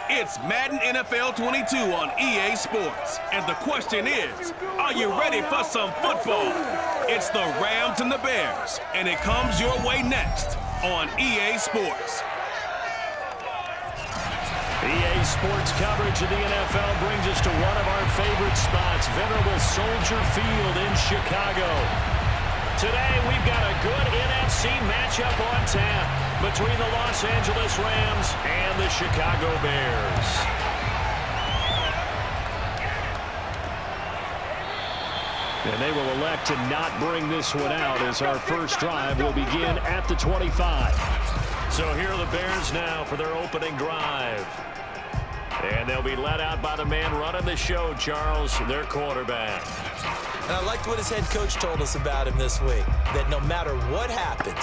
It's Madden NFL 22 on EA Sports. And the question is, are you ready for some football? It's the Rams and the Bears, and it comes your way next on EA Sports. EA Sports coverage of the NFL brings us to one of our favorite spots, venerable Soldier Field in Chicago. Today, we've got a good NFC matchup on tap between the Los Angeles Rams and the Chicago Bears. And they will elect to not bring this one out as our first drive will begin at the 25. So here are the Bears now for their opening drive. And they'll be led out by the man running the show, Charles, their quarterback. And I liked what his head coach told us about him this week, that no matter what happens,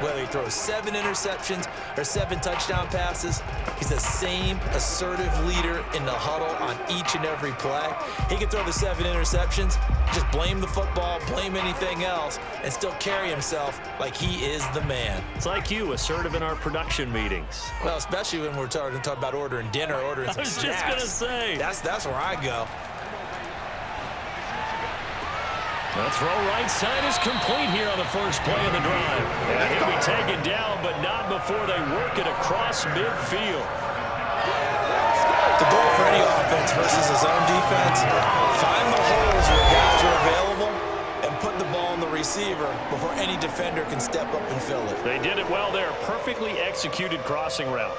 whether he throws 7 interceptions or 7 touchdown passes, he's the same assertive leader in the huddle on each and every play. He can throw the 7 interceptions, just blame the football, blame anything else, and still carry himself like he is the man. It's like you, assertive in our production meetings. Well, especially when we're talking about ordering dinner, ordering some snacks. I was just going to say. That's where I go. The throw right side is complete here on the first play of the drive. And he'll be taken down, but not before they work it across midfield. The goal for any offense versus his own defense, find the holes where guys are available and put the ball in the receiver before any defender can step up and fill it. They did it well there. Perfectly executed crossing route.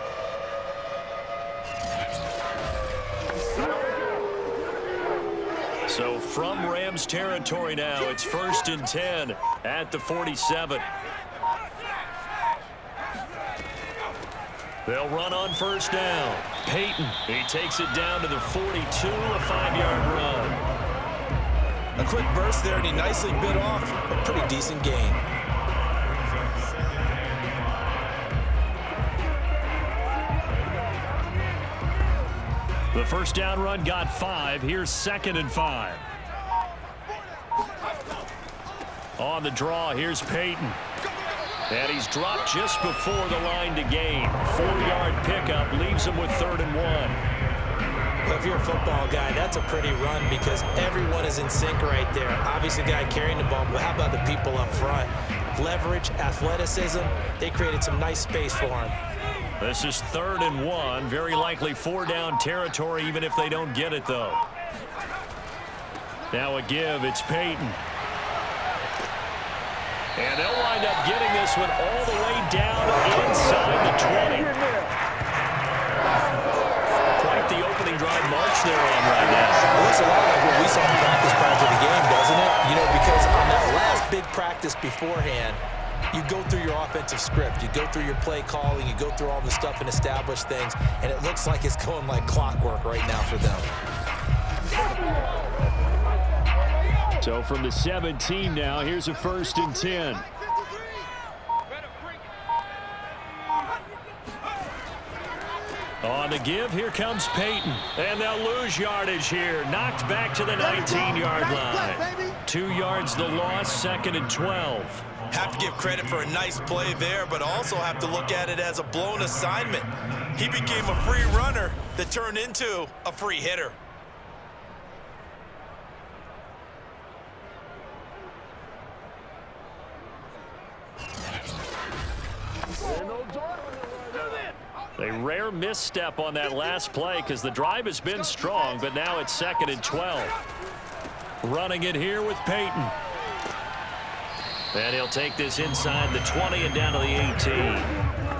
So from Rams territory now, it's 1st and 10 at the 47. They'll run on first down. Payton, he takes it down to the 42, a 5-yard run. A quick burst there, and he nicely bit off a pretty decent gain. The first down run got 5. Here's 2nd and 5. On the draw, here's Payton. And he's dropped just before the line to gain. 4-yard pickup leaves him with 3rd and 1. Well, if you're a football guy, that's a pretty run because everyone is in sync right there. Obviously, the guy carrying the ball, but how about the people up front? Leverage, athleticism, they created some nice space for him. This is 3rd and 1. Very likely 4-down territory, even if they don't get it, though. Now a give. It's Payton. And they'll wind up getting this one all the way down inside the 20. Quite the opening drive march they're on right now. It looks a lot like what we saw in practice prior to the game, doesn't it? You know, because on that last big practice beforehand, you go through your offensive script, you go through your play calling, you go through all the stuff and establish things, and it looks like it's going like clockwork right now for them. So from the 17 now, here's a 1st and 10. On the give, here comes Payton. And they'll lose yardage here. Knocked back to the 19-yard line. 2 yards the loss, 2nd and 12. Have to give credit for a nice play there, but also have to look at it as a blown assignment. He became a free runner that turned into a free hitter. A rare misstep on that last play because the drive has been strong, but now it's 2nd and 12. Running it here with Payton. And he'll take this inside the 20 and down to the 18.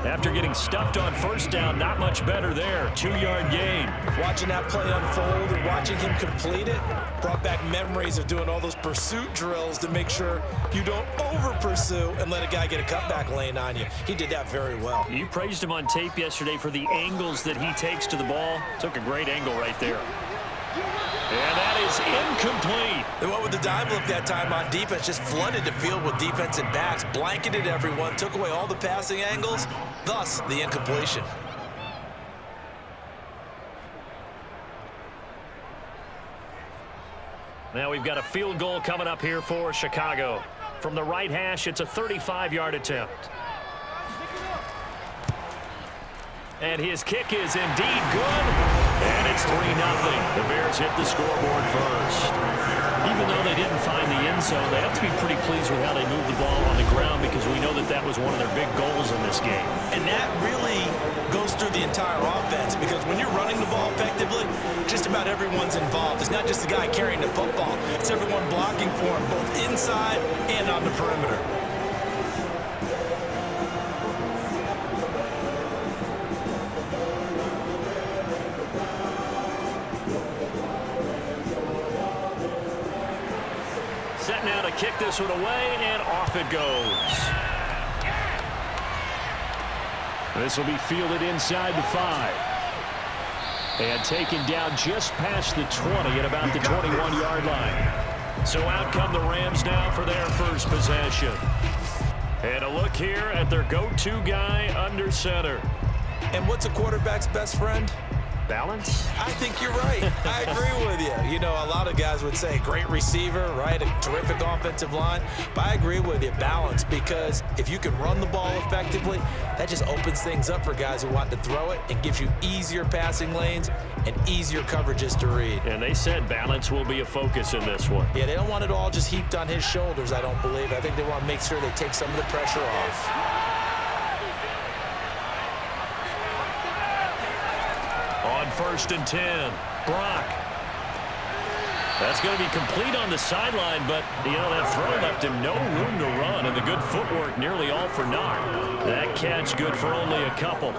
After getting stuffed on first down, not much better there. 2-yard gain. Watching that play unfold and watching him complete it brought back memories of doing all those pursuit drills to make sure you don't over-pursue and let a guy get a cutback lane on you. He did that very well. You praised him on tape yesterday for the angles that he takes to the ball. Took a great angle right there. And that is incomplete. They went with the dime look that time on defense, just flooded the field with defensive backs, blanketed everyone, took away all the passing angles, thus the incompletion. Now we've got a field goal coming up here for Chicago. From the right hash, it's a 35-yard attempt. And his kick is indeed good. And it's 3-0. The Bears hit the scoreboard first. Even though they didn't find the end zone, they have to be pretty pleased with how they moved the ball on the ground because we know that that was one of their big goals in this game. And that really goes through the entire offense because when you're running the ball effectively, just about everyone's involved. It's not just the guy carrying the football. It's everyone blocking for him, both inside and on the perimeter. Set now to kick this one away, and off it goes. This will be fielded inside the 5. And taken down just past the 20 at about the 21-yard line. So out come the Rams now for their first possession. And a look here at their go-to guy under center. And what's a quarterback's best friend? Balance? I think you're right. I agree with you. You know, a lot of guys would say great receiver, right? A terrific offensive line. But I agree with you, balance, because if you can run the ball effectively, that just opens things up for guys who want to throw it and gives you easier passing lanes and easier coverages to read. And they said balance will be a focus in this one. Yeah, they don't want it all just heaped on his shoulders, I don't believe. I think they want to make sure they take some of the pressure off. On 1st and 10, Brock. That's going to be complete on the sideline, but, you know, that throw left him no room to run, and the good footwork nearly all for naught. That catch good for only a couple.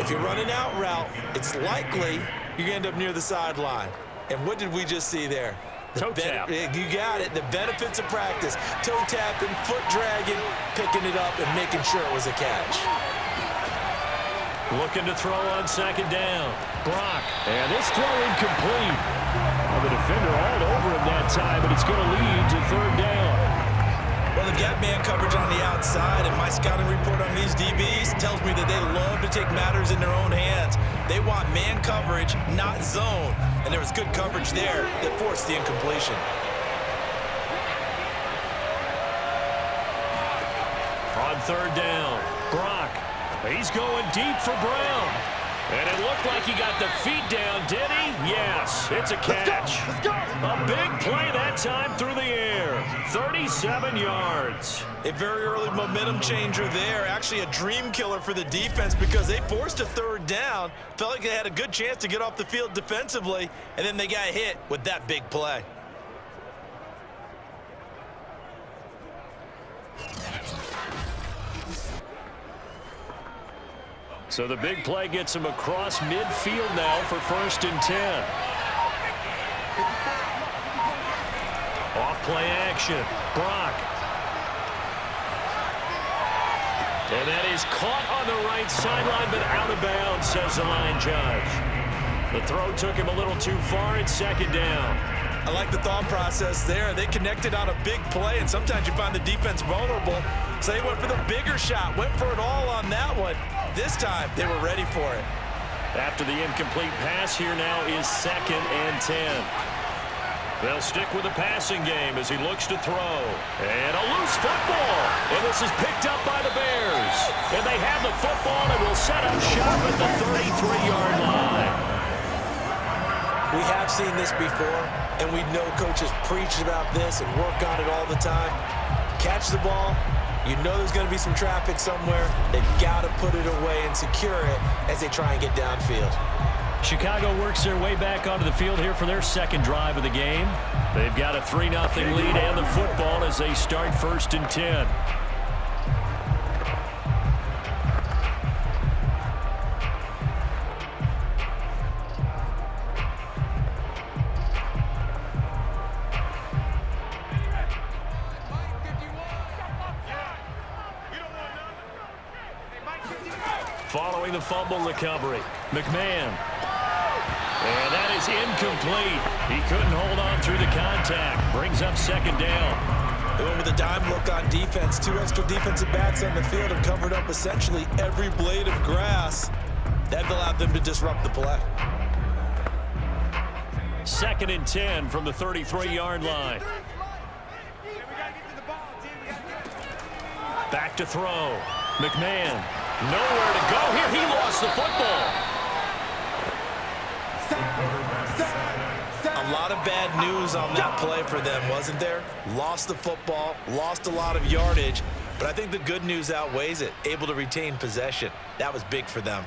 If you're running out route, it's likely you're going to end up near the sideline. And what did we just see there? Toe tap. You got it. The benefits of practice. Toe tapping, foot dragging, picking it up, and making sure it was a catch. Looking to throw on 2nd down. Brock. And this throw incomplete. Well, the defender all over him that time, but it's going to lead to 3rd down. Well, they've got man coverage on the outside, and my scouting report on these DBs tells me that they love to take matters in their own hands. They want man coverage, not zone. And there was good coverage there that forced the incompletion. On 3rd down, Brock. He's going deep for Brown. And it looked like he got the feet down, did he? Yes, it's a catch. Let's go. A big play that time through the air. 37 yards. A very early momentum changer there. Actually a dream killer for the defense because they forced a 3rd down. Felt like they had a good chance to get off the field defensively, and then they got hit with that big play. So the big play gets him across midfield now for 1st and 10. Off play action. Brock. And that is caught on the right sideline, but out of bounds, says the line judge. The throw took him a little too far. It's 2nd down. I like the thought process there. They connected on a big play, and sometimes you find the defense vulnerable. So they went for the bigger shot, went for it all on that one. This time, they were ready for it. After the incomplete pass, here now is 2nd and 10. They'll stick with the passing game as he looks to throw. And a loose football. And this is picked up by the Bears. And they have the football and will set up shop at the 33-yard line. We have seen this before, and we know coaches preach about this and work on it all the time. Catch the ball. You know there's going to be some traffic somewhere. They've got to put it away and secure it as they try and get downfield. Chicago works their way back onto the field here for their 2nd drive of the game. They've got a 3-0 lead and the football as they start 1st and 10. Following the fumble recovery, McMahon. And that is incomplete. He couldn't hold on through the contact. Brings up 2nd down. They went with a dime look on defense. 2 extra defensive backs on the field have covered up essentially every blade of grass. That allowed them to disrupt the play. 2nd and 10 from the 33-yard line. Back to throw. McMahon. Nowhere to go here. He lost gets the football. A lot of bad news on that play for them, wasn't there? Lost the football, lost a lot of yardage, but I think the good news outweighs it. Able to retain possession. That was big for them.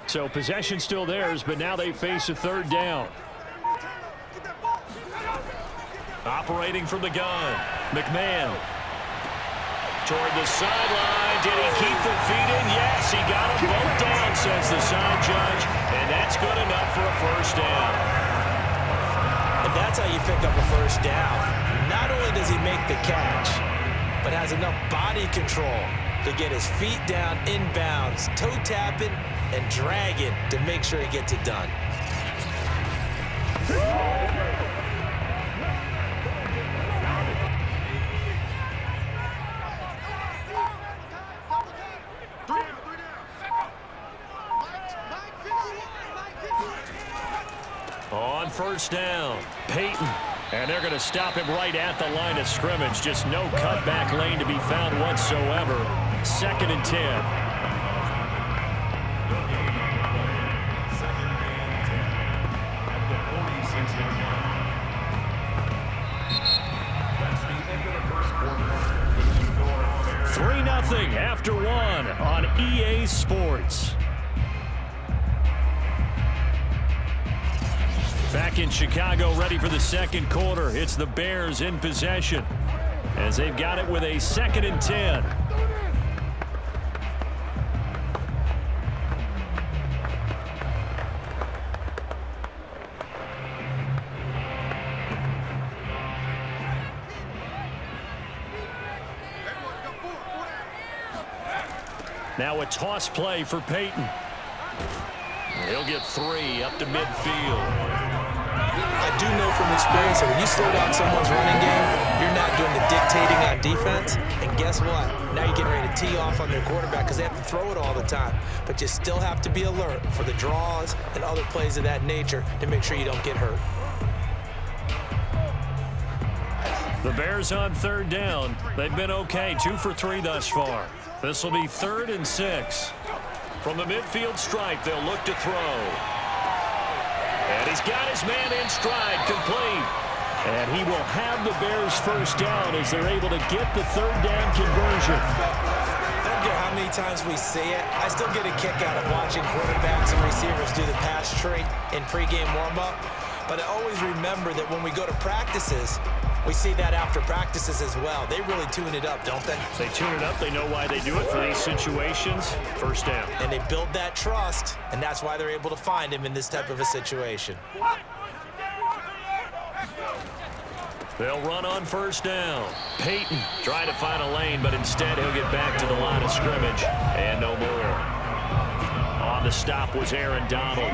So possession still theirs, but now they face a third down. Operating from the gun, McMahon. Toward the sideline. Did he keep the feet in? Yes, he got them both down, says the side judge. And that's good enough for a first down. And that's how you pick up a first down. Not only does he make the catch, but has enough body control to get his feet down inbounds, toe tapping and dragging to make sure he gets it done. On first down, Payton. And they're going to stop him right at the line of scrimmage. Just no cutback lane to be found whatsoever. 2nd and 10. After 1 on EA Sports. Back in Chicago, ready for the second quarter. It's the Bears in possession as they've got it with a 2nd and 10. Now a toss play for Payton. He'll get 3 up to midfield. I do know from experience that when you slow down someone's running game, you're not doing the dictating on defense. And guess what? Now you're getting ready to tee off on their quarterback because they have to throw it all the time. But you still have to be alert for the draws and other plays of that nature to make sure you don't get hurt. The Bears on 3rd down. They've been okay, 2 for 3 thus far. This will be 3rd and 6. From the midfield stripe, they'll look to throw. And he's got his man in stride, complete. And he will have the Bears first down as they're able to get the 3rd down conversion. I don't care how many times we see it. I still get a kick out of watching quarterbacks and receivers do the pass tree in pregame warm-up. But I always remember that when we go to practices, we see that after practices as well. They really tune it up, don't they? They tune it up. They know why they do it for these situations. First down. And they build that trust, and that's why they're able to find him in this type of a situation. They'll run on first down. Payton trying to find a lane, but instead he'll get back to the line of scrimmage. And no more. On the stop was Aaron Donald.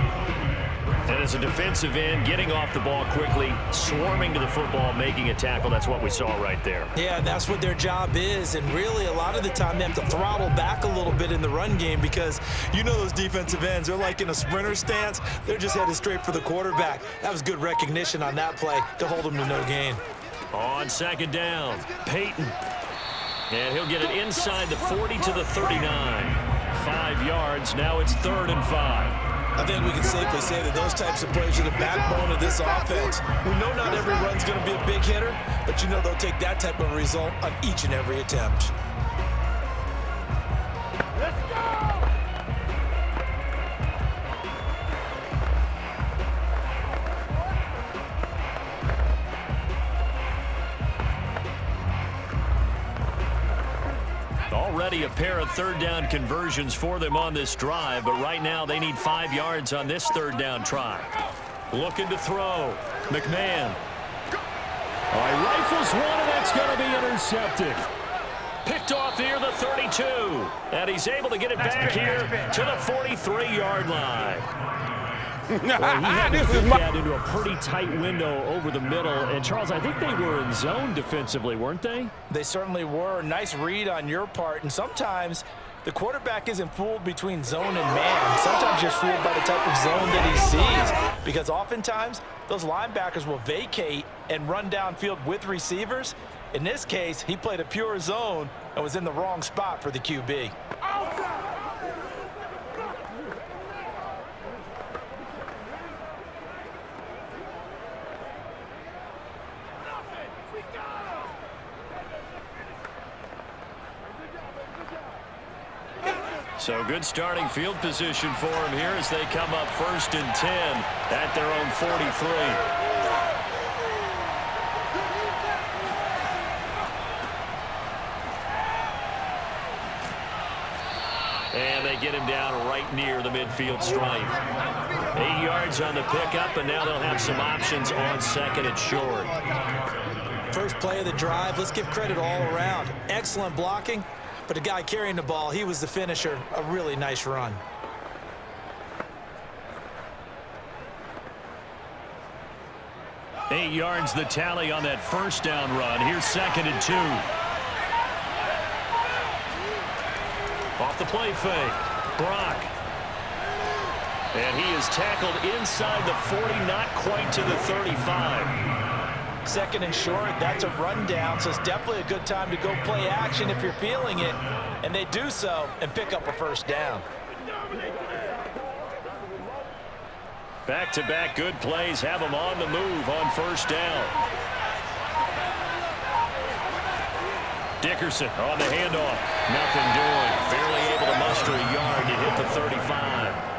And as a defensive end, getting off the ball quickly, swarming to the football, making a tackle. That's what we saw right there. Yeah, that's what their job is. And really, a lot of the time, they have to throttle back a little bit in the run game because you know those defensive ends, they're like in a sprinter stance. They're just headed straight for the quarterback. That was good recognition on that play to hold them to no gain. On 2nd down, Payton. And he'll get it inside the 40 to the 39. 5 yards. Now it's 3rd and 5. I think we can safely say that those types of plays are the backbone of this offense. We know not every run's going to be a big hitter, but you know they'll take that type of result on each and every attempt. Let's go! Already a pair of 3rd down conversions for them on this drive, but right now they need 5 yards on this 3rd down try. Looking to throw. McMahon. All right, rifles one, and that's going to be intercepted. Picked off near the 32, and he's able to get it back here to the 43-yard line. Well, he had to fit that into a pretty tight window over the middle. And, Charles, I think they were in zone defensively, weren't they? They certainly were. Nice read on your part. And sometimes the quarterback isn't fooled between zone and man. Sometimes you're fooled by the type of zone that he sees because oftentimes those linebackers will vacate and run downfield with receivers. In this case, he played a pure zone and was in the wrong spot for the QB. So good starting field position for him here as they come up 1st and 10 at their own 43. And they get him down right near the midfield stripe. 8 yards on the pickup, and now they'll have some options on 2nd and short. First play of the drive, let's give credit all around. Excellent blocking. But the guy carrying the ball, he was the finisher. A really nice run. Eight yards the tally on that first down run. Here's 2nd and 2. Off the play fake. Brock. And he is tackled inside the 40, not quite to the 35. 2nd and short, that's a rundown, so it's definitely a good time to go play action if you're feeling it. And they do so and pick up a first down. Back-to-back good plays have them on the move on first down. Dickerson on the handoff. Nothing doing. Barely able to muster a yard to hit the 35.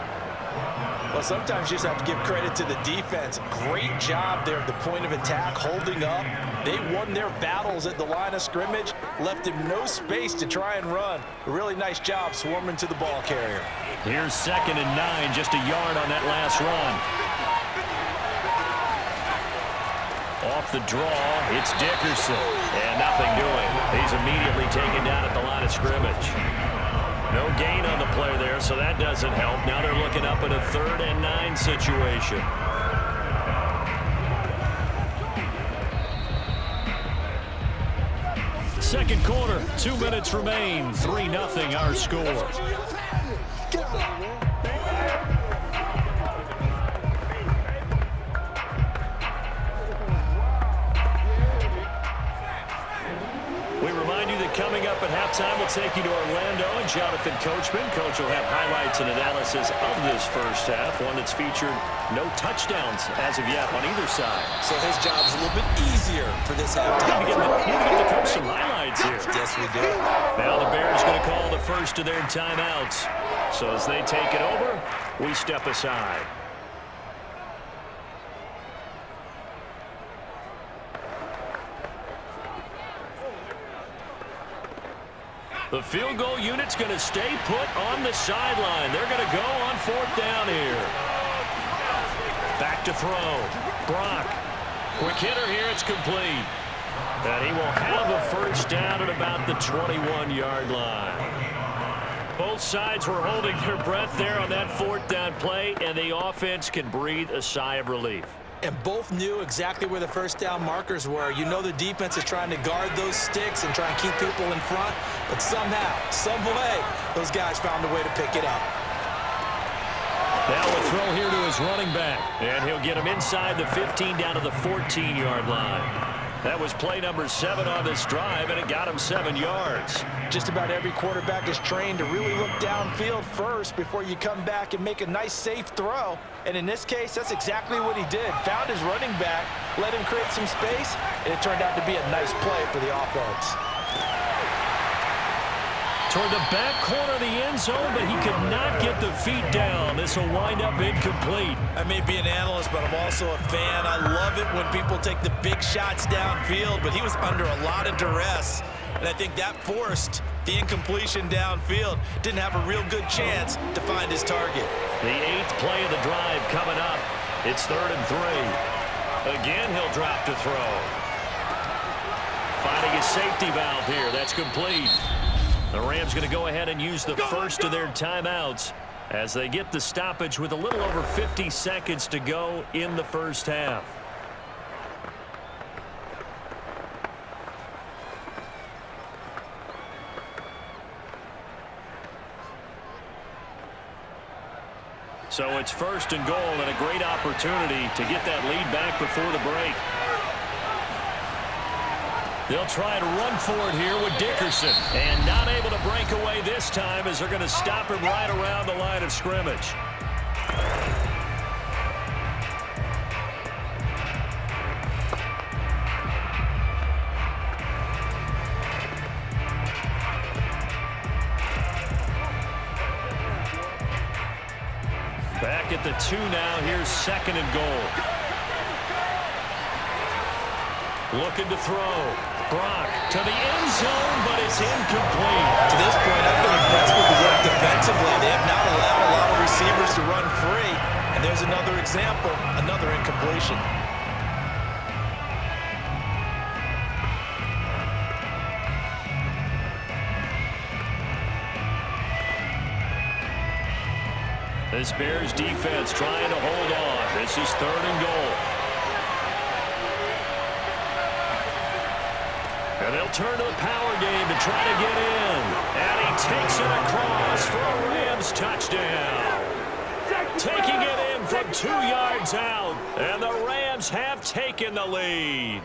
Well, sometimes you just have to give credit to the defense. Great job there at the point of attack, holding up. They won their battles at the line of scrimmage, left him no space to try and run. A really nice job swarming to the ball carrier. Here's 2nd and 9, just a yard on that last run. Off the draw, it's Dickerson, and nothing doing. He's immediately taken down at the line of scrimmage. No gain on the play there, so that doesn't help. Now they're looking up at a 3rd and 9 situation. Second quarter, 2 minutes remain. 3-0 our score. We remind you that coming up at halftime, we'll take you to Orlando and Jonathan Coachman. Coach will have highlights and analysis of this first half, one that's featured no touchdowns as of yet on either side. So his job's a little bit easier for this halftime. Need to get the coach some highlights here. Yes, we do. Now the Bears going to call the first of their timeouts. So as they take it over, we step aside. The field goal unit's going to stay put on the sideline. They're going to go on 4th down here. Back to throw. Brock. Quick hitter here. It's complete. And he will have a first down at about the 21-yard line. Both sides were holding their breath there on that 4th down play, and the offense can breathe a sigh of relief. And both knew exactly where the first down markers were. You know the defense is trying to guard those sticks and try and keep people in front. But somehow, some way, those guys found a way to pick it up. Now a throw here to his running back. And he'll get him inside the 15 down to the 14-yard line. That was play number 7 on this drive, and it got him 7 yards. Just about every quarterback is trained to really look downfield first before you come back and make a nice, safe throw. And in this case, that's exactly what he did. Found his running back, let him create some space, and it turned out to be a nice play for the offense. Toward the back corner of the end zone, but he could not get the feet down. This will wind up incomplete. I may be an analyst, but I'm also a fan. I love it when people take the big shots downfield, but he was under a lot of duress, and I think that forced the incompletion downfield. Didn't have a real good chance to find his target. The 8th play of the drive coming up. It's 3rd and 3. Again, he'll drop to throw. Finding a safety valve here. That's complete. The Rams going to go ahead and use the first of their timeouts as they get the stoppage with a little over 50 seconds to go in the first half. So it's 1st and goal and a great opportunity to get that lead back before the break. They'll try to run for it here with Dickerson. And not able to break away this time as they're going to stop him right around the line of scrimmage. Back at the 2 now. Here's 2nd and goal. Looking to throw. Brock to the end zone, but it's incomplete. To this point, I've been impressed with the work defensively. They have not allowed a lot of receivers to run free. And there's another example, another incompletion. This Bears defense trying to hold on. This is 3rd and goal. And they'll turn to the power game to try to get in. And he takes it across for a Rams touchdown. Taking it in from 2 yards out. And the Rams have taken the lead.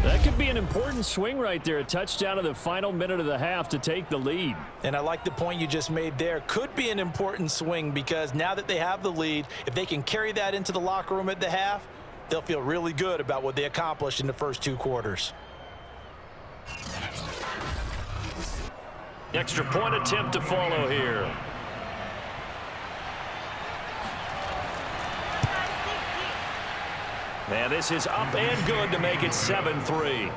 That could be an important swing right there. A touchdown in the final minute of the half to take the lead. And I like the point you just made there. Could be an important swing because now that they have the lead, if they can carry that into the locker room at the half, they'll feel really good about what they accomplished in the first 2 quarters. Extra point attempt to follow here. And this is up and good to make it 7-3.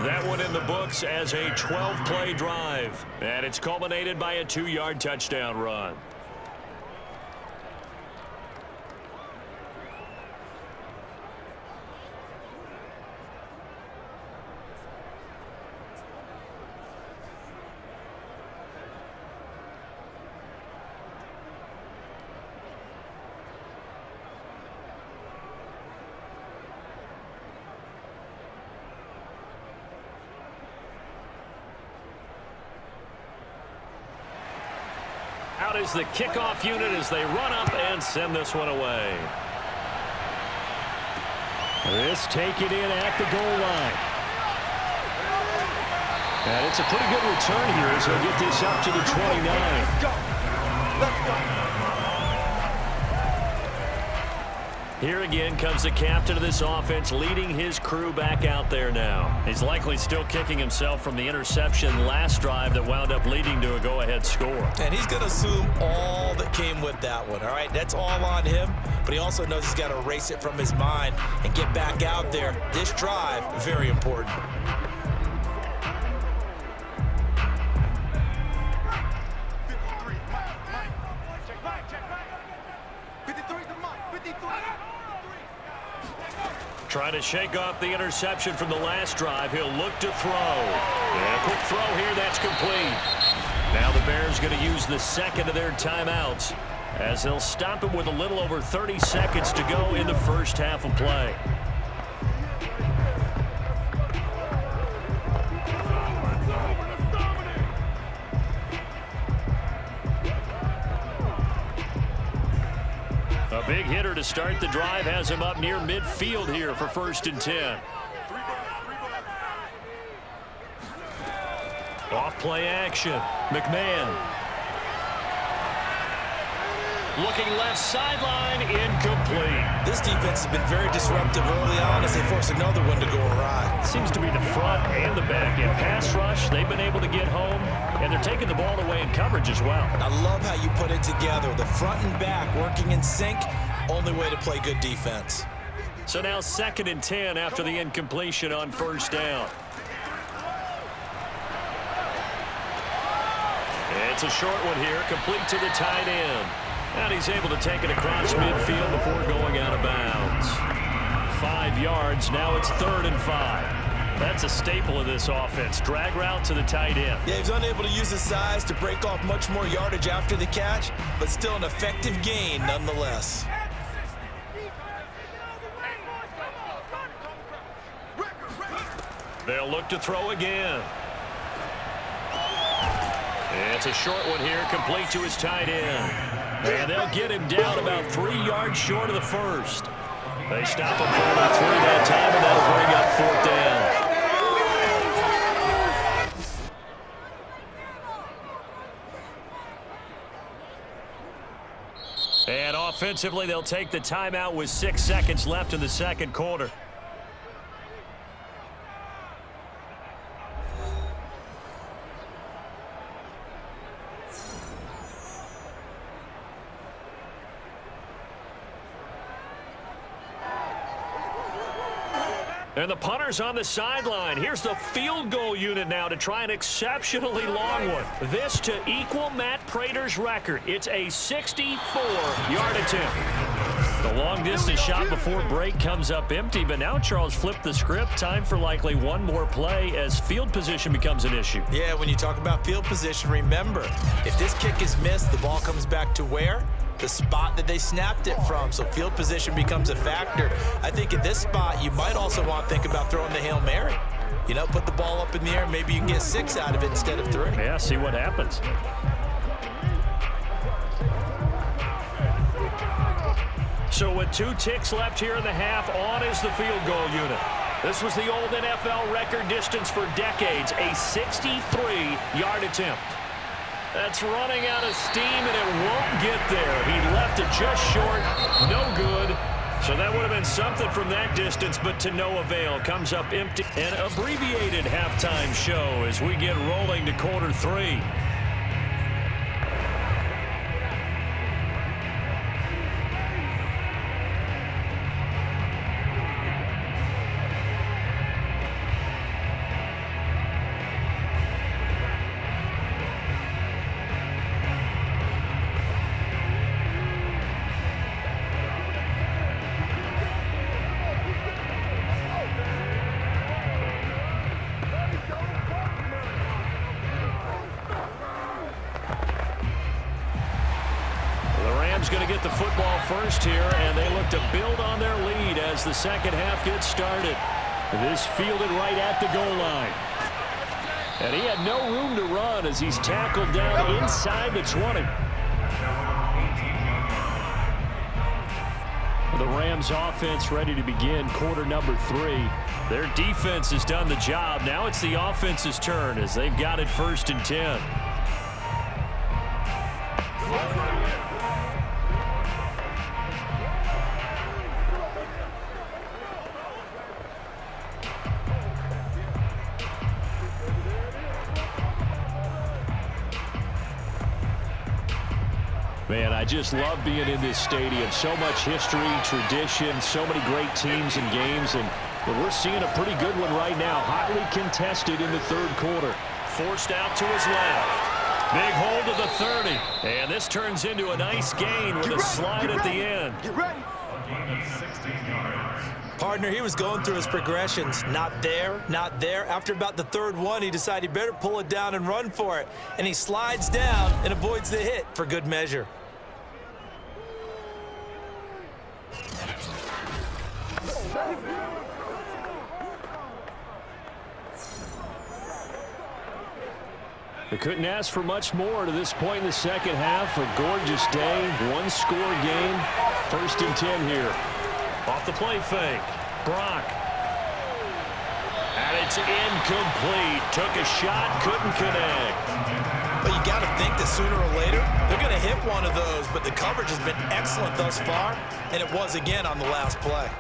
That one in the books as a 12-play drive. And it's culminated by a 2-yard touchdown run. Out is the kickoff unit as they run up and send this one away. This taken in at the goal line. And it's a pretty good return here as they'll get this up to the 29. Let's go. Let's go. Here again comes the captain of this offense leading his crew back out there now. He's likely still kicking himself from the interception last drive that wound up leading to a go-ahead score. And he's going to assume all that came with that one, all right? That's all on him, but he also knows he's got to erase it from his mind and get back out there. This drive, very important. Trying to shake off the interception from the last drive. He'll look to throw. And a quick throw here, that's complete. Now the Bears going to use the second of their timeouts as they'll stop him with a little over 30 seconds to go in the first half of play. A big hitter to start the drive has him up near midfield here for 1st and 10. Off play action. McMahon. Looking left sideline, incomplete. This defense has been very disruptive early on as they force another one to go awry. Seems to be the front and the back. In pass rush, they've been able to get home, and they're taking the ball away in coverage as well. I love how you put it together. The front and back working in sync, only way to play good defense. So now 2nd and 10 after the incompletion on 1st down. It's a short one here, complete to the tight end. And he's able to take it across midfield before going out of bounds. 5 yards, now it's 3rd and 5. That's a staple of this offense. Drag route to the tight end. Yeah, he's unable to use his size to break off much more yardage after the catch, but still an effective gain nonetheless. They'll look to throw again. It's a short one here, complete to his tight end. And they'll get him down about 3 yards short of the first. They stop him for about 3 that time, and that'll bring up 4th down. And offensively, they'll take the timeout with 6 seconds left in the second quarter. And the punter's on the sideline. Here's the field goal unit now to try an exceptionally long one. This to equal Matt Prater's record. It's a 64-yard attempt. The long-distance shot before break comes up empty, but now Charles flipped the script. Time for likely one more play as field position becomes an issue. Yeah, when you talk about field position, remember, if this kick is missed, the ball comes back to where? The spot that they snapped it from. So field position becomes a factor. I think at this spot, you might also want to think about throwing the Hail Mary. You know, put the ball up in the air. Maybe you can get 6 out of it instead of 3. Yeah, see what happens. So with 2 ticks left here in the half, on is the field goal unit. This was the old NFL record distance for decades, a 63-yard attempt. That's running out of steam, and it won't get there. He left it just short. No good. So that would have been something from that distance, but to no avail. Comes up empty. An abbreviated halftime show as we get rolling to quarter 3. Going to get the football first here, and they look to build on their lead as the second half gets started. This fielded right at the goal line. And he had no room to run as he's tackled down inside the 20. The Rams offense ready to begin quarter number 3. Their defense has done the job. Now it's the offense's turn as they've got it 1st and 10. Man, I just love being in this stadium. So much history, tradition, so many great teams and games, and we're seeing a pretty good one right now. Hotly contested in the 3rd quarter. Forced out to his left. Big hold of the 30. And this turns into a nice gain with a slide at the end. Get ready. Partner, he was going through his progressions. Not there, not there. After about the 3rd one, he decided he better pull it down and run for it. And he slides down and avoids the hit for good measure. They couldn't ask for much more to this point in the second half. A gorgeous day, 1-score game. 1st and 10 here. Off the play fake. Brock. And it's incomplete. Took a shot, couldn't connect. But you got to think that sooner or later, they're going to hit one of those. But the coverage has been excellent thus far, and it was again on the last play.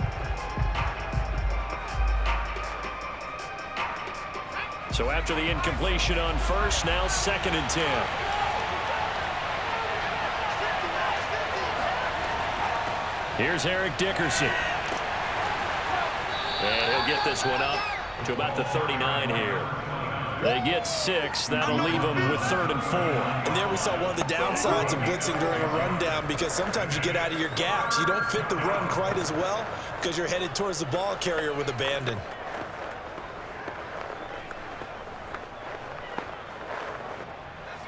So after the incompletion on 1st, now 2nd and 10. Here's Eric Dickerson. And he'll get this one up to about the 39 here. They get 6. That'll leave them with 3rd and 4. And there we saw one of the downsides of blitzing during a rundown, because sometimes you get out of your gaps. You don't fit the run quite as well because you're headed towards the ball carrier with abandon.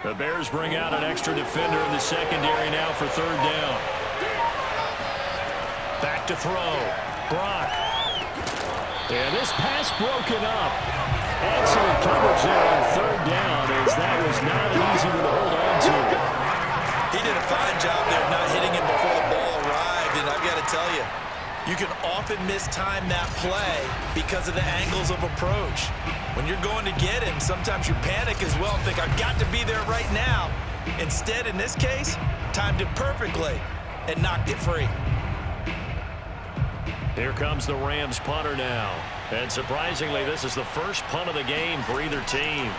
The Bears bring out an extra defender in the secondary now for 3rd down. Back to throw. Brock. And this pass broken up. Excellent coverage there on 3rd down, as that was not an easy one to hold on to. He he did a fine job there of not hitting him before the ball arrived, and I've got to tell you, you can often mistime that play because of the angles of approach. When you're going to get him, sometimes you panic as well and think, I've got to be there right now. Instead, in this case, timed it perfectly and knocked it free. Here comes the Rams punter now. And surprisingly, this is the first punt of the game for either team.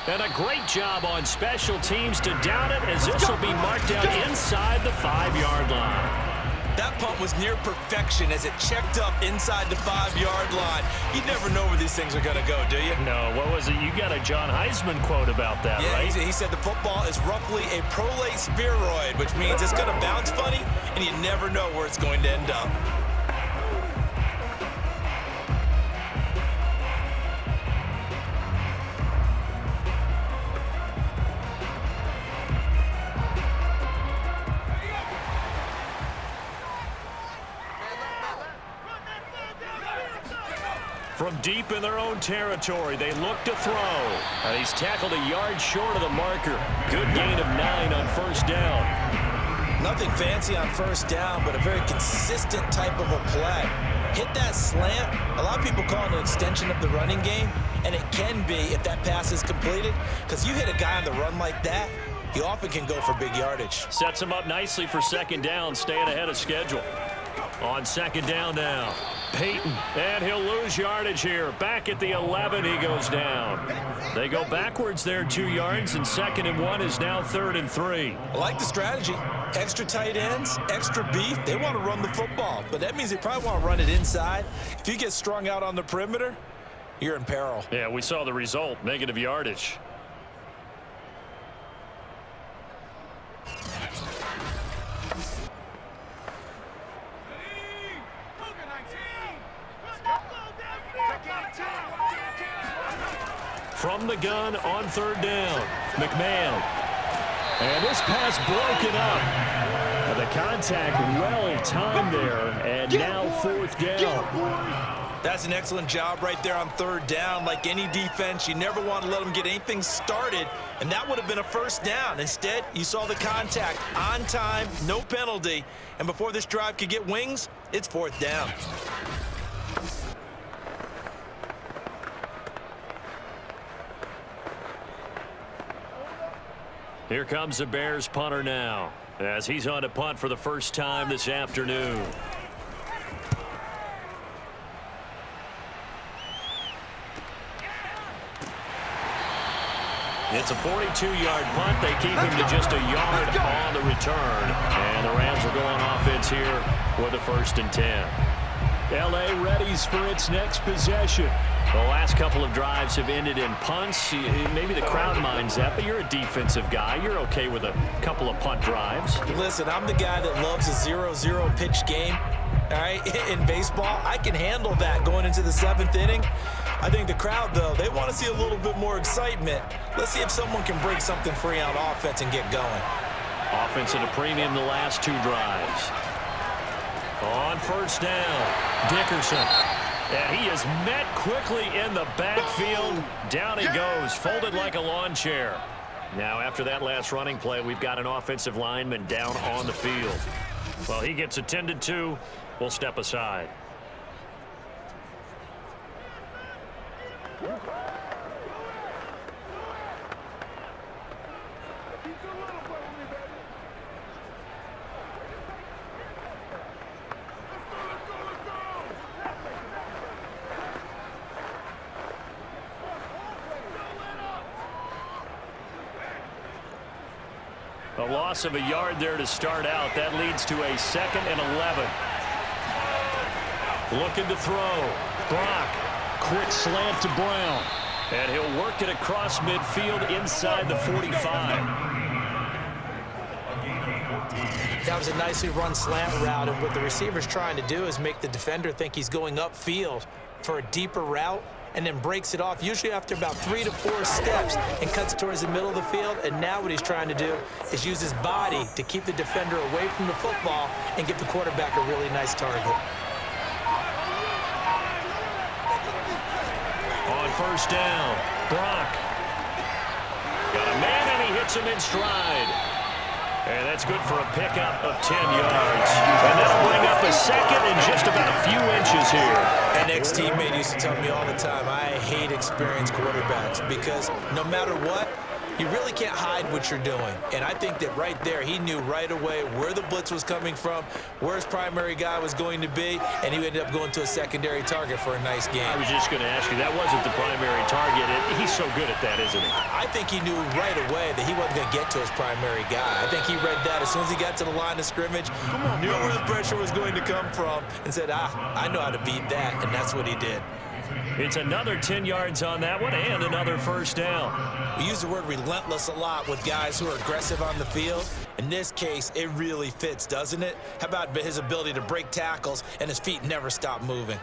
And a great job on special teams to down it, as this will be marked out inside the 5-yard line. That punt was near perfection as it checked up inside the 5-yard line. You never know where these things are going to go, do you? No, what was it? You got a John Heisman quote about that, right? He said the football is roughly a Proehl spheroid, which means it's going to bounce funny, and you never know where it's going to end up. From deep in their own territory, they look to throw. And he's tackled a yard short of the marker. Good gain of 9 on first down. Nothing fancy on first down, but a very consistent type of a play. Hit that slant. A lot of people call it an extension of the running game, and it can be if that pass is completed, because you hit a guy on the run like that, he often can go for big yardage. Sets him up nicely for second down, staying ahead of schedule. On second down now, Payton, and he'll lose yardage here. Back at the 11, he goes down. They go backwards there 2 yards, and 2nd and 1 is now 3rd and 3. I like the strategy. Extra tight ends, extra beef. They want to run the football, but that means they probably want to run it inside. If you get strung out on the perimeter, you're in peril. Yeah, we saw the result, negative yardage. From the gun on 3rd down, McMahon. And this pass broken up. And the contact well timed there, and now 4th down. That's an excellent job right there on 3rd down. Like any defense, you never want to let them get anything started, and that would have been a first down. Instead, you saw the contact on time, no penalty, and before this drive could get wings, it's 4th down. Here comes the Bears punter now, as he's on to punt for the first time this afternoon. It's a 42-yard punt. They keep him to just a yard on the return. And the Rams are going offense here with a 1st and 10. L.A. readies for its next possession. The last couple of drives have ended in punts. Maybe the crowd minds that, but you're a defensive guy. You're okay with a couple of punt drives. Listen, I'm the guy that loves a 0-0 pitch game. All right, in baseball, I can handle that going into the 7th inning. I think the crowd, though, they want to see a little bit more excitement. Let's see if someone can break something free on offense and get going. Offense at a premium the last 2 drives. On 1st down, Dickerson. And he is met quickly in the backfield. Down he goes, folded like a lawn chair. Now, after that last running play, we've got an offensive lineman down on the field. Well, he gets attended to. We'll step aside. A loss of a yard there to start out. That leads to a 2nd and 11. Looking to throw. Brock. Quick slant to Brown. And he'll work it across midfield inside the 45. That was a nicely run slant route, and what the receiver's trying to do is make the defender think he's going upfield for a deeper route, and then breaks it off, usually after about 3 to 4 steps, and cuts towards the middle of the field. And now what he's trying to do is use his body to keep the defender away from the football and give the quarterback a really nice target. On first down. Brock. Got a man, and he hits him in stride. And that's good for a pickup of 10 yards. And that'll bring up a second and just about a few inches here. An ex-teammate used to tell me all the time, I hate experienced quarterbacks because no matter what, you really can't hide what you're doing. And I think that right there, he knew right away where the blitz was coming from, where his primary guy was going to be, and he ended up going to a secondary target for a nice game. I was just going to ask you, that wasn't the primary target. He's so good at that, isn't he? I think he knew right away that he wasn't going to get to his primary guy. I think he read that as soon as he got to the line of scrimmage, knew where the pressure was going to come from, and said, I know how to beat that, and that's what he did. It's another 10 yards on that one and another first down. We use the word relentless a lot with guys who are aggressive on the field. In this case, it really fits, doesn't it? How about his ability to break tackles and his feet never stop moving?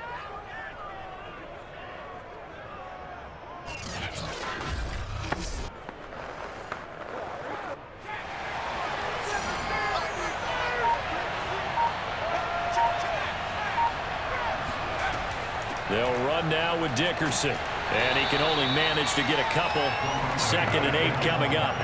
They'll run now with Dickerson. And he can only manage to get a couple. 2nd and 8 coming up.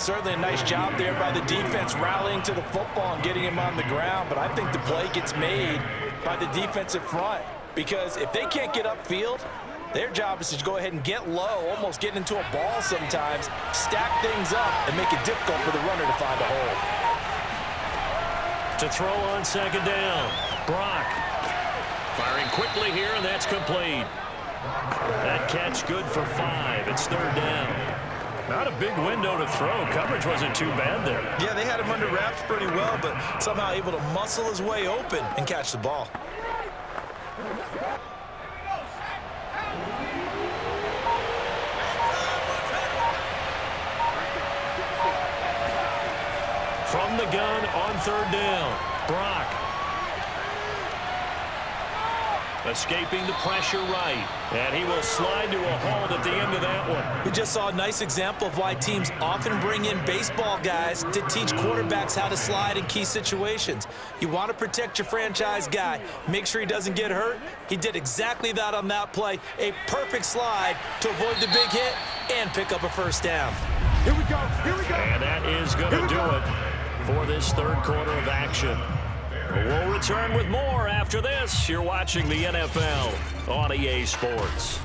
Certainly a nice job there by the defense rallying to the football and getting him on the ground. But I think the play gets made by the defensive front. Because if they can't get upfield, their job is to go ahead and get low, almost get into a ball sometimes, stack things up, and make it difficult for the runner to find a hole. To throw on 2nd down. Brock. Firing quickly here, and that's complete. That catch good for 5. It's 3rd down. Not a big window to throw. Coverage wasn't too bad there. Yeah, they had him under wraps pretty well, but somehow able to muscle his way open and catch the ball. From the gun on 3rd down. Brock. Escaping the pressure right. And he will slide to a halt at the end of that one. We just saw a nice example of why teams often bring in baseball guys to teach quarterbacks how to slide in key situations. You want to protect your franchise guy. Make sure he doesn't get hurt. He did exactly that on that play. A perfect slide to avoid the big hit and pick up a first down. Here we go. Here we go. And that is going to do it for this 3rd quarter of action. We'll return with more after this. You're watching the NFL on EA Sports.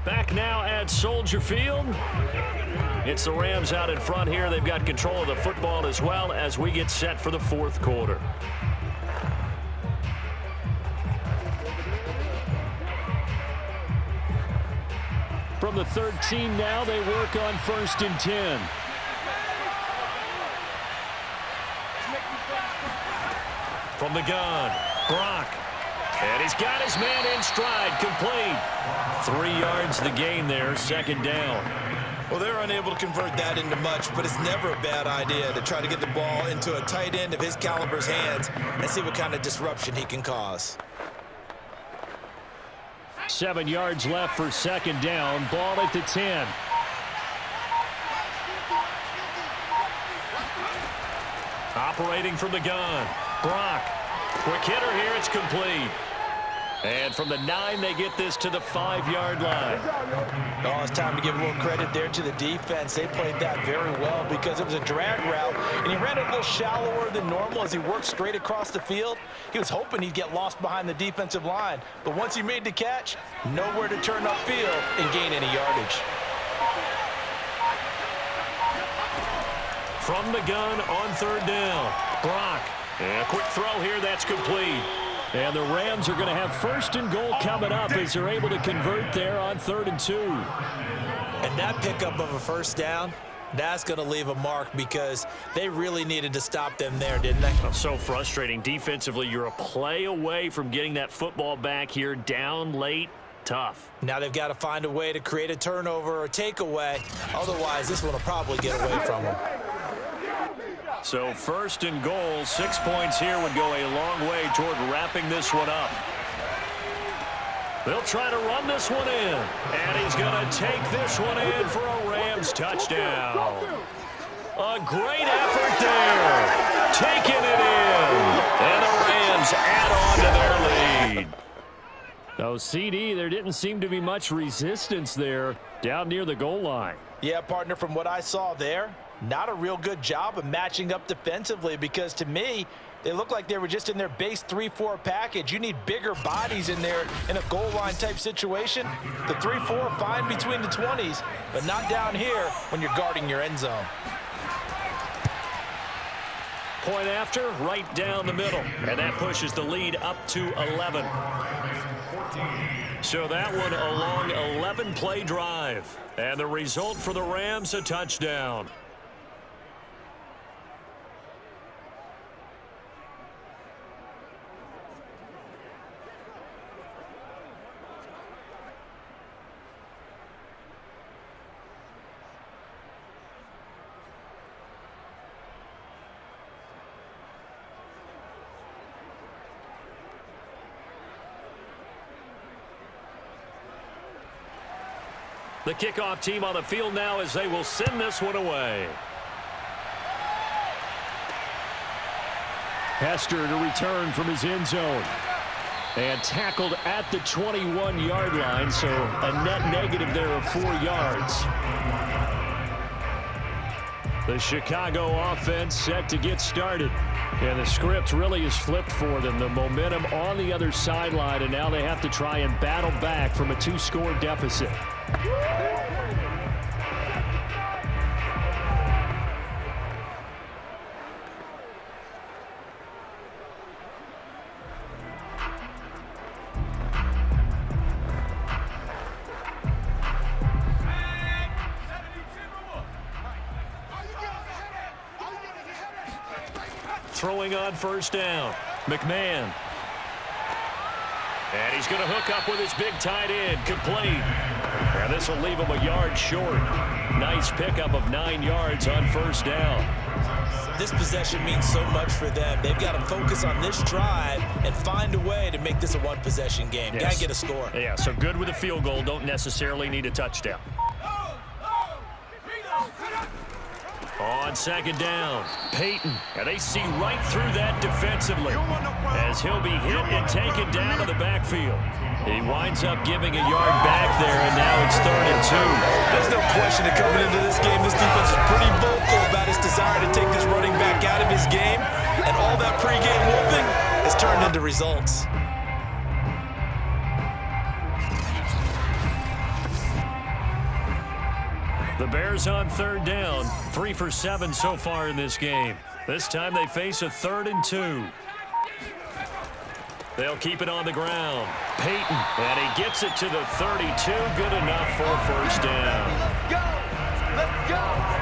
Back now at Soldier Field. It's the Rams out in front here. They've got control of the football as well as we get set for the 4th quarter. From the 13 now, they work on 1st and 10. From the gun, Brock. And he's got his man in stride, complete. 3 yards the gain there, 2nd down. Well, they're unable to convert that into much, but it's never a bad idea to try to get the ball into a tight end of his caliber's hands and see what kind of disruption he can cause. 7 yards left for 2nd down. Ball at the 10. Operating from the gun. Brock. Quick hitter here. It's complete. And from the 9, they get this to the 5-yard line. Oh, it's time to give a little credit there to the defense. They played that very well because it was a drag route, and he ran it a little shallower than normal as he worked straight across the field. He was hoping he'd get lost behind the defensive line, but once he made the catch, nowhere to turn upfield and gain any yardage. From the gun on 3rd down. Brock. And a quick throw here. That's complete. And the Rams are going to have 1st and goal coming up as they're able to convert there on 3rd and 2. And that pickup of a first down, that's going to leave a mark because they really needed to stop them there, didn't they? So frustrating. Defensively, you're a play away from getting that football back here, down late. Tough. Now they've got to find a way to create a turnover or takeaway. Otherwise, this one will probably get away from them. So 1st and goal, 6 points here would go a long way toward wrapping this one up. They'll try to run this one in. And he's going to take this one in for a Rams touchdown. A great effort there. Taking it in. And the Rams add on to their lead. Oh, CD, there didn't seem to be much resistance there down near the goal line. Yeah, partner, from what I saw there, not a real good job of matching up defensively, because to me, they look like they were just in their base 3-4 package. You need bigger bodies in there in a goal line type situation. The 3-4 fine between the 20s, but not down here when you're guarding your end zone. Point after, right down the middle. And that pushes the lead up to 11. So that one a long 11-play drive. And the result for the Rams, a touchdown. The kickoff team on the field now as they will send this one away. Hester to return from his end zone. And tackled at the 21-yard line, so a net negative there of 4 yards. The Chicago offense set to get started. And the script really is flipped for them. The momentum on the other sideline, and now they have to try and battle back from a 2-score deficit. Throwing on first down, McMahon. And he's going to hook up with his big tight end, complete. And this will leave him a yard short. Nice pickup of 9 yards on first down. This possession means so much for them. They've got to focus on this drive and find a way to make this a one-possession game. Yes. Got to get a score. Yeah, so good with a field goal. Don't necessarily need a touchdown. On second down, Payton. And they see right through that defensively as he'll be hit and taken down to the backfield. He winds up giving a yard back there, and now it's 3rd and 2. There's no question that coming into this game, this defense is pretty vocal about his desire to take this running back out of his game, and all that pregame wolfing has turned into results. The Bears on 3rd down, 3 for 7 so far in this game. This time they face a 3rd and 2. They'll keep it on the ground. Payton, and he gets it to the 32. Good enough for first down. Let's go! Let's go!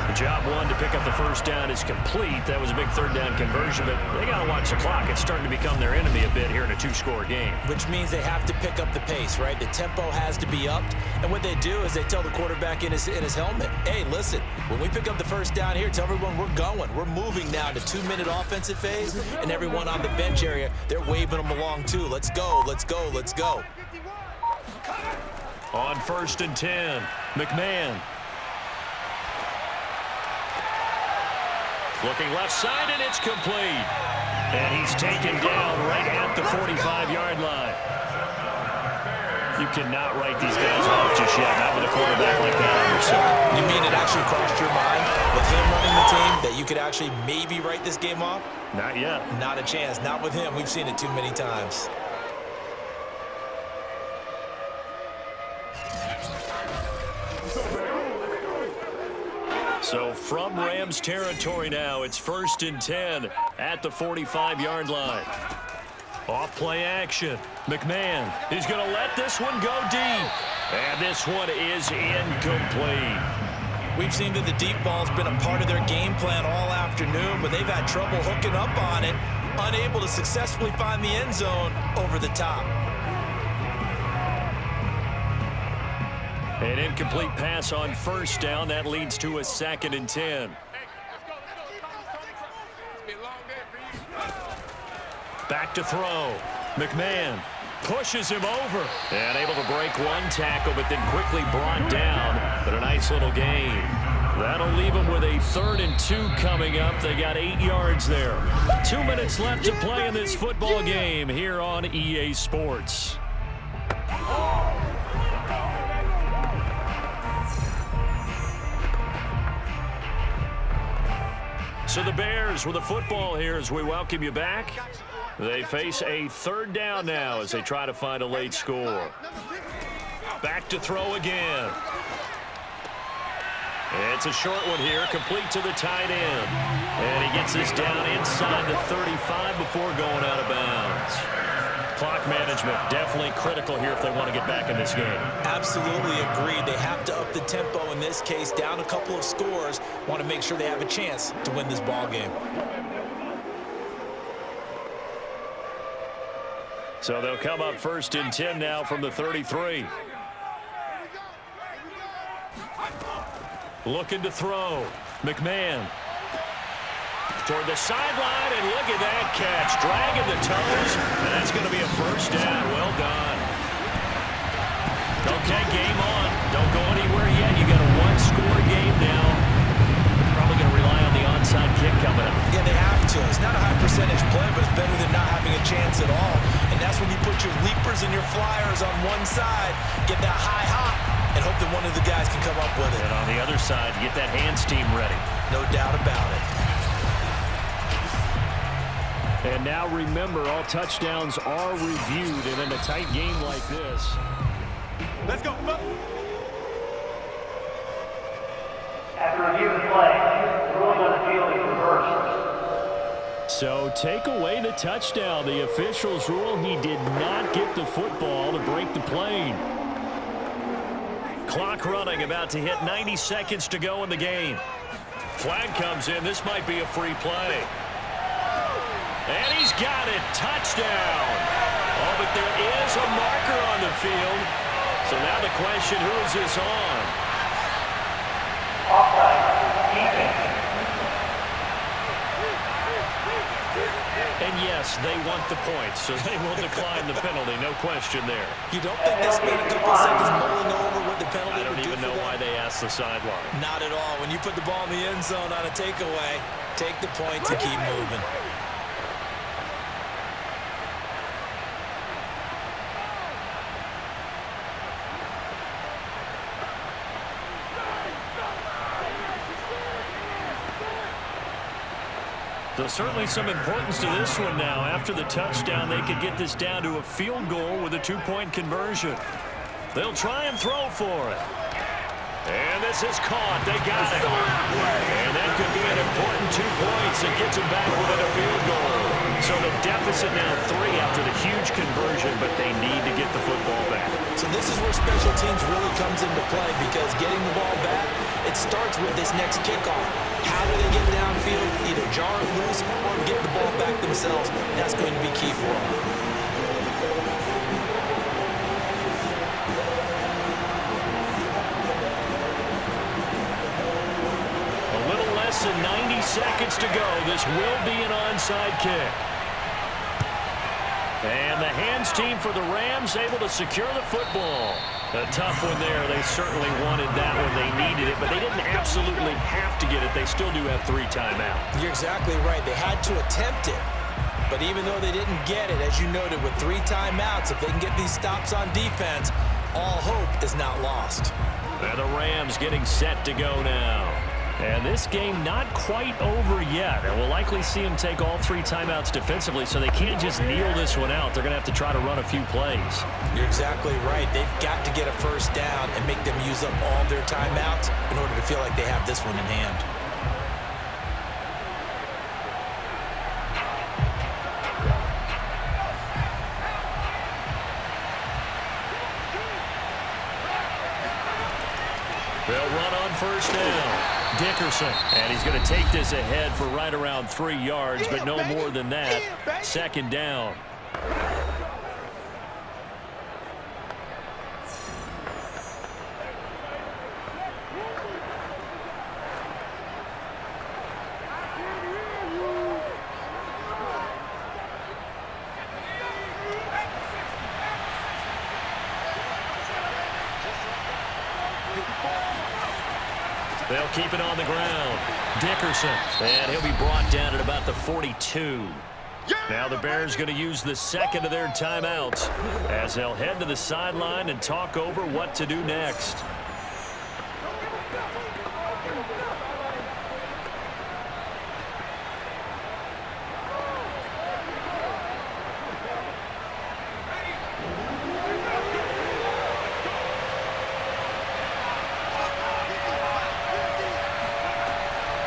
The job one to pick up the first down is complete. That was a big 3rd down conversion, but they got to watch the clock. It's starting to become their enemy a bit here in a 2-score game. Which means they have to pick up the pace, right? The tempo has to be upped. And what they do is they tell the quarterback in his helmet, hey, listen, when we pick up the first down here, tell everyone we're going. We're moving now to 2-minute offensive phase, and everyone on the bench area, they're waving them along too. Let's go, let's go, let's go. On 1st and 10, McMahon. Looking left side, and it's complete. And he's taken down right at the 45-yard line. You cannot write these guys off just yet, not with a quarterback like that on your side. You mean it actually crossed your mind with him running the team that you could actually maybe write this game off? Not yet. Not a chance. Not with him. We've seen it too many times. So from Rams territory now, it's 1st and 10 at the 45-yard line. Off play action. McMahon is going to let this one go deep. And this one is incomplete. We've seen that the deep ball's been a part of their game plan all afternoon, but they've had trouble hooking up on it, unable to successfully find the end zone over the top. An incomplete pass on first down. That leads to a 2nd and 10. Back to throw. McMahon pushes him over. And able to break one tackle, but then quickly brought down. But a nice little gain. That'll leave them with a 3rd and 2 coming up. They got 8 yards there. 2 minutes left to play in this football game here on EA Sports. So the Bears with the football here as we welcome you back. They face a third down now as they try to find a late score. Back to throw again. It's a short one here, complete to the tight end. And he gets this down inside the 35 before going out of bounds. Clock management definitely critical here if they want to get back in this game. Absolutely agreed. They have to up the tempo in this case, down a couple of scores. Want to make sure they have a chance to win this ball game. So they'll come up 1st and 10 now from the 33. Looking to throw. McMahon. Toward the sideline, and look at that catch. Dragging the toes, and that's going to be a first down. Well done. Okay, game on. Don't go anywhere yet. You got a one-score game now. Probably going to rely on the onside kick coming up. Yeah, they have to. It's not a high percentage play, but it's better than not having a chance at all. And that's when you put your leapers and your flyers on one side, get that high hop, and hope that one of the guys can come up with it. And on the other side, get that hands team ready. No doubt about it. And now remember, all touchdowns are reviewed, and in a tight game like this. Let's go. After reviewing play, ruling on the field is reversed. So take away the touchdown. The officials rule he did not get the football to break the play. Clock running, about to hit 90 seconds to go in the game. Flag comes in. This might be a free play. And he's got it. Touchdown. Oh, but there is a marker on the field. So now the question, who is this on? Offside. Defense. And yes, they want the points, so they will decline the penalty. No question there. You don't think they spent a couple seconds mulling over what the penalty I don't would do even for know them? why they asked the sideline. Not at all. When you put the ball in the end zone on a takeaway, take the points and keep moving. So certainly some importance to this one now. After the touchdown, they could get this down to a field goal with a two-point conversion. They'll try and throw for it. And this is caught. They got it. And that could be an important 2 points. It gets them back within a field goal. So the deficit now 3 after the huge conversion, but they need to get the football back. So this is where special teams really comes into play, because getting the ball back, it starts with this next kickoff. How do they get downfield, either jar it loose or get the ball back themselves? That's going to be key for them. A little less than 90 seconds to go. This will be an onside kick. And the hands team for the Rams able to secure the football. A tough one there. They certainly wanted that when they needed it, but they didn't absolutely have to get it. They still do have 3 timeouts. You're exactly right. They had to attempt it. But even though they didn't get it, as you noted, with 3 timeouts, if they can get these stops on defense, all hope is not lost. And the Rams getting set to go now. And this game not quite over yet. And we'll likely see them take all 3 timeouts defensively, so they can't just kneel this one out. They're going to have to try to run a few plays. You're exactly right. They've got to get a first down and make them use up all their timeouts in order to feel like they have this one in hand. They'll run on first down. Dickerson, and he's going to take this ahead for right around 3 yards, but no more than that. Second down. They'll keep it on the ground. Dickerson, and he'll be brought down at about the 42. Now the Bears going to use the second of their timeouts as they'll head to the sideline and talk over what to do next.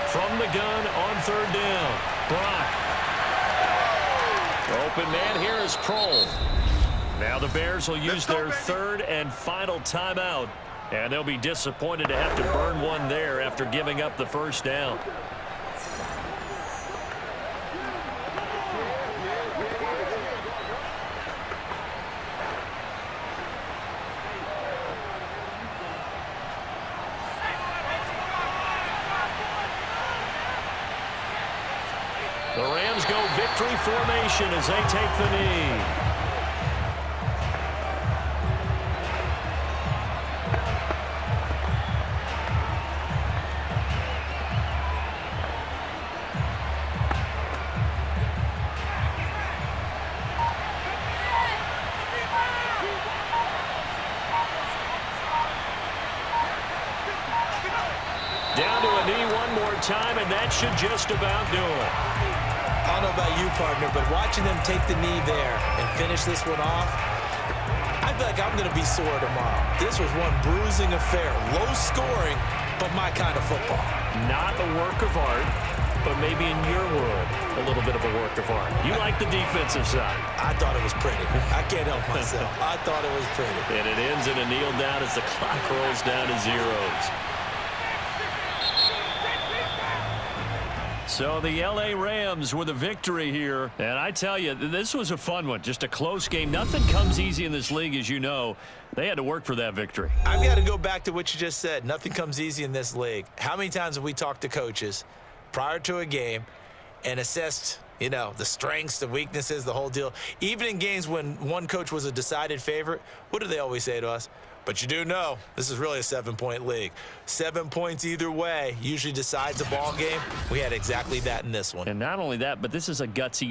From the gun on third down, Brock. Open man here is Proehl. Now the Bears will use their third and final timeout, and they'll be disappointed to have to burn one there after giving up the first down. The Rams go victory formation as they take the knee. Down to a knee one more time, and that should just about do it. I don't know about you, partner, but watching them take the knee there and finish this one off, I feel like I'm going to be sore tomorrow. This was one bruising affair. Low scoring, but my kind of football. Not a work of art, but maybe in your world, a little bit of a work of art. You like the defensive side. I thought it was pretty. I can't help myself. I thought it was pretty. And it ends in a kneel down as the clock rolls down to zeros. So the L.A. Rams with a victory here. And I tell you, this was a fun one. Just a close game. Nothing comes easy in this league, as you know. They had to work for that victory. I've got to go back to what you just said. Nothing comes easy in this league. How many times have we talked to coaches prior to a game and assessed, you know, the strengths, the weaknesses, the whole deal? Even in games when one coach was a decided favorite, what do they always say to us? But you do know this is really a 7-point league. 7 points either way usually decides a ball game. We had exactly that in this one. And not only that, but this is a gutsy